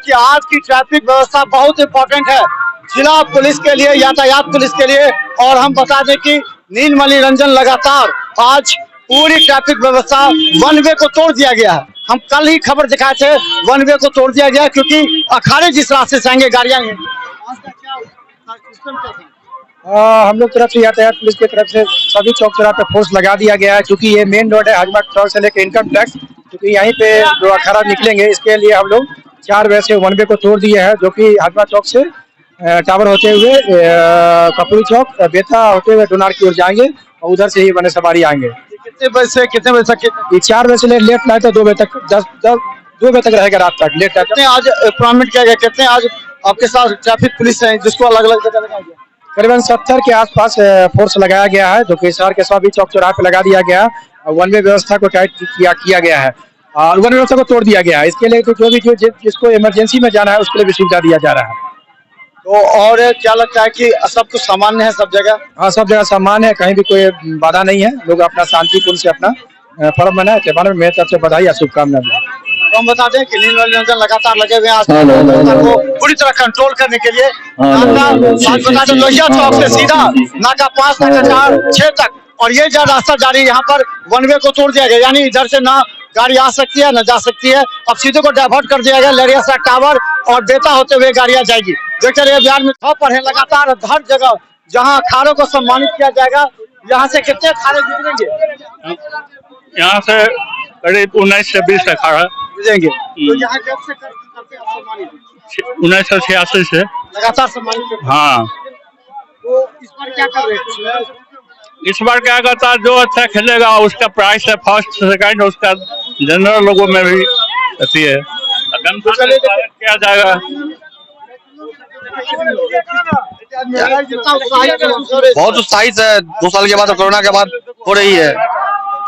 कि आज की ट्रैफिक व्यवस्था बहुत इंपॉर्टेंट है जिला पुलिस के लिए, यातायात पुलिस के लिए। और हम बता दें कि नीलमणि रंजन लगातार आज पूरी ट्रैफिक व्यवस्था वन वे को तोड़ दिया गया है। हम कल ही खबर दिखाए थे, वन वे को तोड़ दिया गया क्योंकि अखाड़े जिस रास्ते से आएंगे गाड़ियां। हम लोग तरफ से यातायात पुलिस की तरफ से सभी चौक चौराहे पे फोर्स लगा दिया गया है, क्योंकि ये मेन रोड है हजमा चौक से लेकर इनकम टैक्स, क्योंकि यहीं पे जो अखाड़ा निकलेंगे इसके लिए हम लोग 4 बजे से वन वे को तोड़ दिए हैं, जो कि हजमा चौक से टावर होते हुए कपूरी चौक बेता होते हुए डोनार की ओर जाएंगे और उधर से ही बने सवारी आएंगे। कितने बजे से कितने बजे तक? ये 4 बजे से लेट नाइट 2 बजे तक, 2 बजे तक रहेगा रात तक लेट नाइट। आज प्रोमिट किया गया, कितने आज आपके साथ ट्रैफिक पुलिस है जिसको अलग अलग जगह लगाया गया? करीबन 70 के आसपास फोर्स लगाया गया है, जो कि शहर के सभी चौक चौराहे पे लगा दिया गया है। वन वे व्यवस्था को टाइट किया गया है और वन व्यवस्था को तोड़ दिया गया है। इसके लिए तो जो भी जिसको इमरजेंसी में जाना है उसके लिए भी सुविधा दिया जा रहा है। तो और क्या लगता है कि सब कुछ सामान्य है सब जगह? हाँ, सब जगह सामान्य है, कहीं भी कोई बाधा नहीं है। लोग अपना शांतिपूर्ण से अपना पर्व मनाए। त्योहार में मेरी तरफ से बधाई या शुभकामना। तो हम बता दें कि नीलमणि रंजन लगातार लगे हुए हैं को पूरी तरह कंट्रोल करने के लिए। बता दें लोहिया चौक से सीधा नाका 5, नाका 4, 6 तक और ये जो रास्ता जारी है, यहाँ पर वन वे को तोड़ दिया गया, यानी इधर से ना गाड़ी आ सकती है न जा सकती है। अब सीधे को डाइवर्ट कर दिया गया लहरिया साग टावर और बेता होते हुए गाड़ियां जाएगी। देखते रहिए, बिहार में टॉप पर है लगातार हर जगह जहां अखाड़ों को सम्मानित किया जाएगा। यहाँ से कितने अखाड़े गुजरेंगे? यहाँ से करीब 19 से 20 अखाड़ा गुजरेंगे। तो यहाँ कब से करते हैं सम्मानित? 1986 से लगातार सम्मानित। हाँ, तो इस बार क्या कर रहे हैं? इस बार क्या कहता है, जो अच्छा खेलेगा उसका प्राइस है फर्स्ट सेकंड, उसका जनरल लोगों में भी रहती है। किया जाएगा। बहुत उत्साहित है। 2 साल के बाद और कोरोना के बाद हो रही है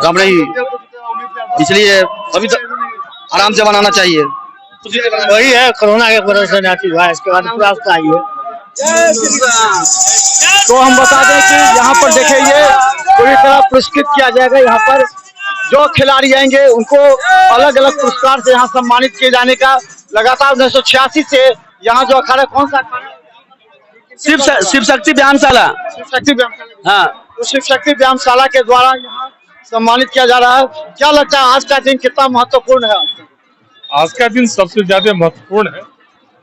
राम रही, इसलिए अभी तो आराम से मनाना चाहिए। वही है, कोरोना के वजह से नाची हुआ, इसके बाद पूरा उत्साही है। तो हम बता दें कि यहाँ पर देखिए ये पूरी तरह पुरस्कृत किया जाएगा। यहाँ पर जो खिलाड़ी आएंगे उनको अलग अलग पुरस्कार से यहाँ सम्मानित किए जाने का लगातार 1986 से यहाँ जो अखाड़ा, कौन सा अखाड़ा? शिव शक्ति व्यायामशाला। शिव शक्ति व्यायामशाला। हाँ, तो शिव शक्ति व्यायामशाला के द्वारा यहाँ सम्मानित किया जा रहा है। क्या लगता है आज का दिन कितना महत्वपूर्ण है? आज का दिन सबसे ज्यादा महत्वपूर्ण है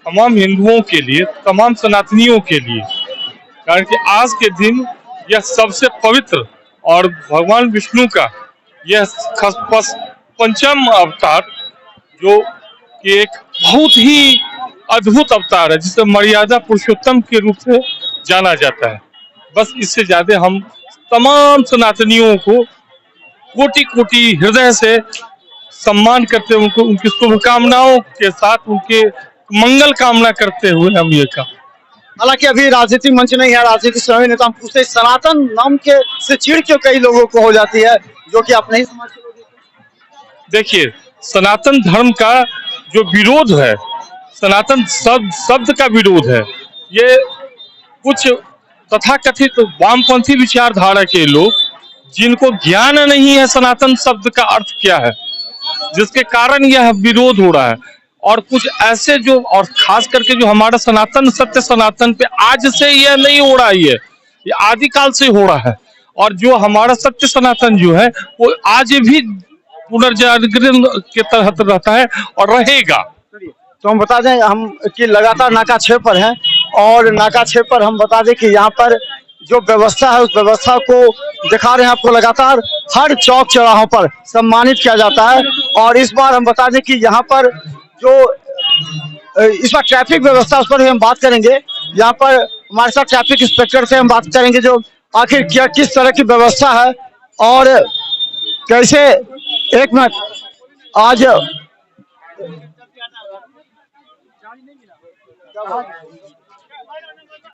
तमाम हिंदुओं के लिए, तमाम सनातनियों के लिए, कारण कि आज के दिन यह सबसे पवित्र और भगवान विष्णु का यह पंचम अवतार, जो कि एक बहुत ही अद्भुत अवतार है, जिसे मर्यादा पुरुषोत्तम के रूप से जाना जाता है। बस इससे ज्यादा हम तमाम सनातनियों को कोटि कोटि हृदय से सम्मान करते हुए, उनको उनकी शुभकामनाओं के साथ उनके मंगल कामना करते हुए हम ये का। हालांकि अभी राजनीतिक मंच नहीं है, राजनीतिक समय नेता हम पूछते सनातन नाम के से चिढ़ क्यों कई लोगों को हो जाती है, जो कि अपने ही समाज के लोग। देखिए, सनातन धर्म का जो विरोध है, सनातन शब्द का विरोध है, ये कुछ तथाकथित वामपंथी विचारधारा के लोग, जिनको ज्ञान नहीं है सनातन शब्द का अर्थ क्या है, जिसके कारण यह विरोध हो रहा है। और कुछ ऐसे जो, और खास करके जो हमारा सनातन सत्य सनातन पे आज से यह नहीं हो रहा है, ये आदिकाल से हो रहा है। और जो हमारा सत्य सनातन जो है वो आज भी पुनर्जागरण के तहत रहता है और रहेगा। तो हम बता दें हम कि लगातार नाका 6 पर हैं और नाका 6 पर हम बता दें कि यहाँ पर जो व्यवस्था है उस व्यवस्था को दिखा रहे हैं आपको। लगातार हर चौक चौराहों पर सम्मानित किया जाता है। और इस बार हम बता दें कि यहाँ पर जो इस बार ट्रैफिक व्यवस्था उस पर भी हम बात करेंगे। यहाँ पर हमारे साथ ट्रैफिक इंस्पेक्टर से हम बात करेंगे जो आखिर क्या किस तरह की व्यवस्था है और कैसे। एक मिनट, आज